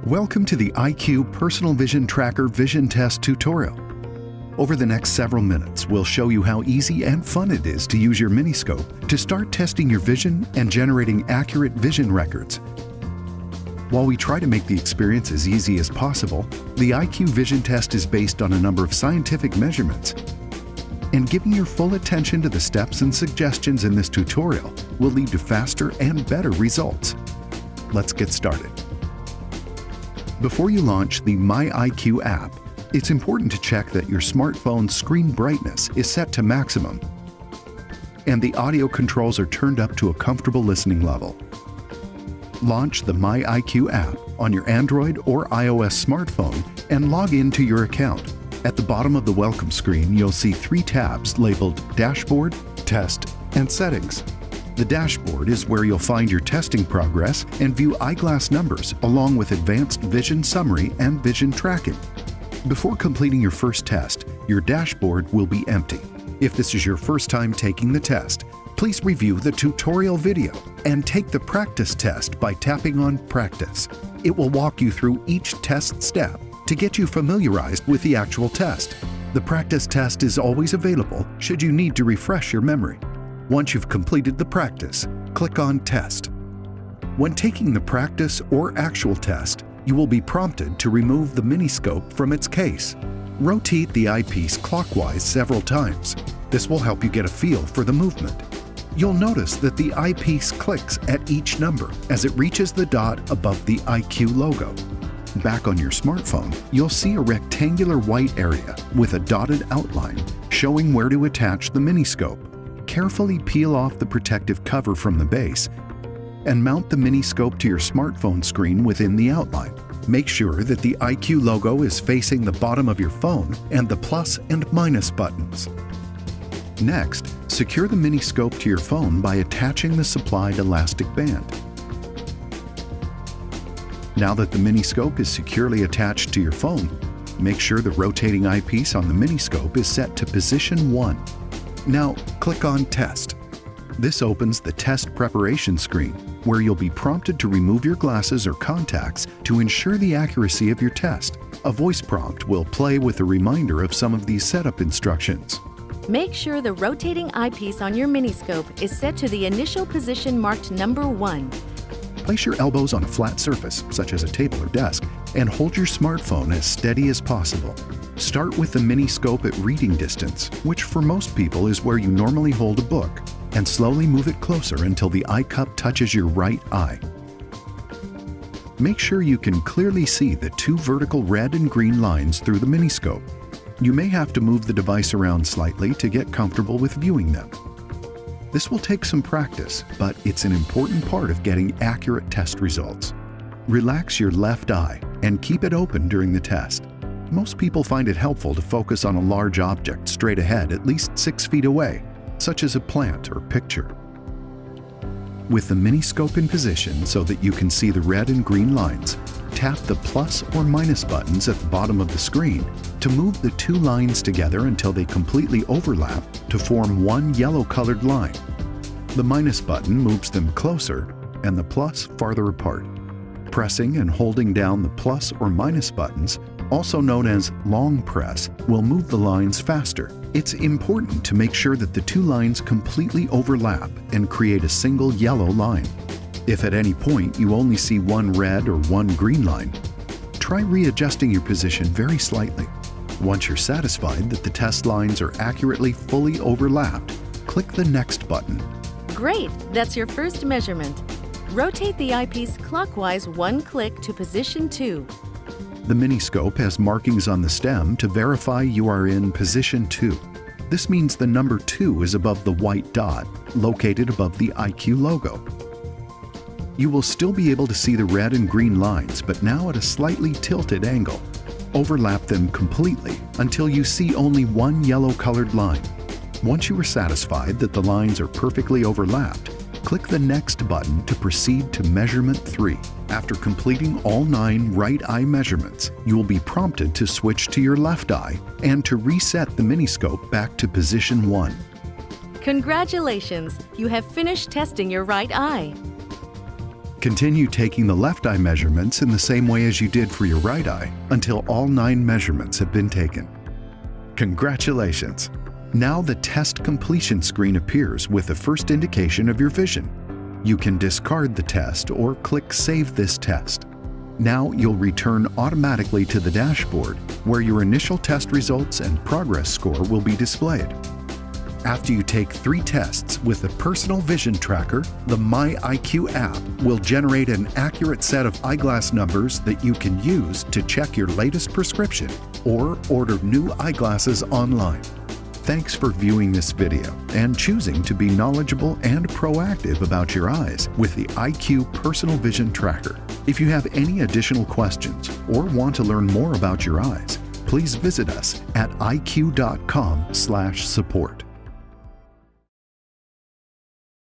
Welcome to the EyeQue Personal Vision Tracker Vision Test tutorial. Over the next several minutes, we'll show you how easy and fun it is to use your miniscope to start testing your vision and generating accurate vision records. While we try to make the experience as easy as possible, the EyeQue Vision Test is based on a number of scientific measurements. And giving your full attention to the steps and suggestions in this tutorial will lead to faster and better results. Let's get started. Before you launch the EyeQue app, it's important to check that your smartphone's screen brightness is set to maximum and the audio controls are turned up to a comfortable listening level. Launch the EyeQue app on your Android or iOS smartphone and log into your account. At the bottom of the welcome screen, you'll see three tabs labeled Dashboard, Test, and Settings. The dashboard is where you'll find your testing progress and view eyeglass numbers along with advanced vision summary and vision tracking. Before completing your first test, your dashboard will be empty. If this is your first time taking the test, please review the tutorial video and take the practice test by tapping on Practice. It will walk you through each test step to get you familiarized with the actual test. The practice test is always available should you need to refresh your memory. Once you've completed the practice, click on Test. When taking the practice or actual test, you will be prompted to remove the miniscope from its case. Rotate the eyepiece clockwise several times. This will help you get a feel for the movement. You'll notice that the eyepiece clicks at each number as it reaches the dot above the EyeQue logo. Back on your smartphone, you'll see a rectangular white area with a dotted outline showing where to attach the miniscope. Carefully peel off the protective cover from the base and mount the miniscope to your smartphone screen within the outline. Make sure that the EyeQue logo is facing the bottom of your phone and the plus and minus buttons. Next, secure the miniscope to your phone by attaching the supplied elastic band. Now that the miniscope is securely attached to your phone, make sure the rotating eyepiece on the miniscope is set to position 1. Now, click on Test. This opens the test preparation screen, where you'll be prompted to remove your glasses or contacts to ensure the accuracy of your test. A voice prompt will play with a reminder of some of these setup instructions. Make sure the rotating eyepiece on your miniscope is set to the initial position marked number 1. Place your elbows on a flat surface, such as a table or desk, and hold your smartphone as steady as possible. Start with the miniscope at reading distance, which for most people is where you normally hold a book, and slowly move it closer until the eye cup touches your right eye. Make sure you can clearly see the two vertical red and green lines through the miniscope. You may have to move the device around slightly to get comfortable with viewing them. This will take some practice, but it's an important part of getting accurate test results. Relax your left eye and keep it open during the test. Most people find it helpful to focus on a large object straight ahead at least 6 feet away, such as a plant or picture. With the miniscope in position so that you can see the red and green lines, tap the plus or minus buttons at the bottom of the screen to move the two lines together until they completely overlap to form one yellow-colored line. The minus button moves them closer and the plus farther apart. Pressing and holding down the plus or minus buttons, also known as long press, will move the lines faster. It's important to make sure that the two lines completely overlap and create a single yellow line. If at any point you only see one red or one green line, try readjusting your position very slightly. Once you're satisfied that the test lines are accurately fully overlapped, click the Next button. Great! That's your first measurement. Rotate the eyepiece clockwise 1 click to position 2. The miniscope has markings on the stem to verify you are in position 2. This means the number 2 is above the white dot, located above the EyeQue logo. You will still be able to see the red and green lines, but now at a slightly tilted angle. Overlap them completely until you see only one yellow-colored line. Once you are satisfied that the lines are perfectly overlapped, click the Next button to proceed to measurement 3. After completing all 9 right eye measurements, you will be prompted to switch to your left eye and to reset the miniscope back to position 1. Congratulations! You have finished testing your right eye. Continue taking the left eye measurements in the same way as you did for your right eye until all 9 measurements have been taken. Congratulations! Now the test completion screen appears with the first indication of your vision. You can discard the test or click Save this test. Now you'll return automatically to the dashboard where your initial test results and progress score will be displayed. After you take 3 tests with the personal vision tracker, the EyeQue app will generate an accurate set of eyeglass numbers that you can use to check your latest prescription or order new eyeglasses online. Thanks for viewing this video and choosing to be knowledgeable and proactive about your eyes with the EyeQue Personal Vision Tracker. If you have any additional questions or want to learn more about your eyes, please visit us at eyeque.com/support.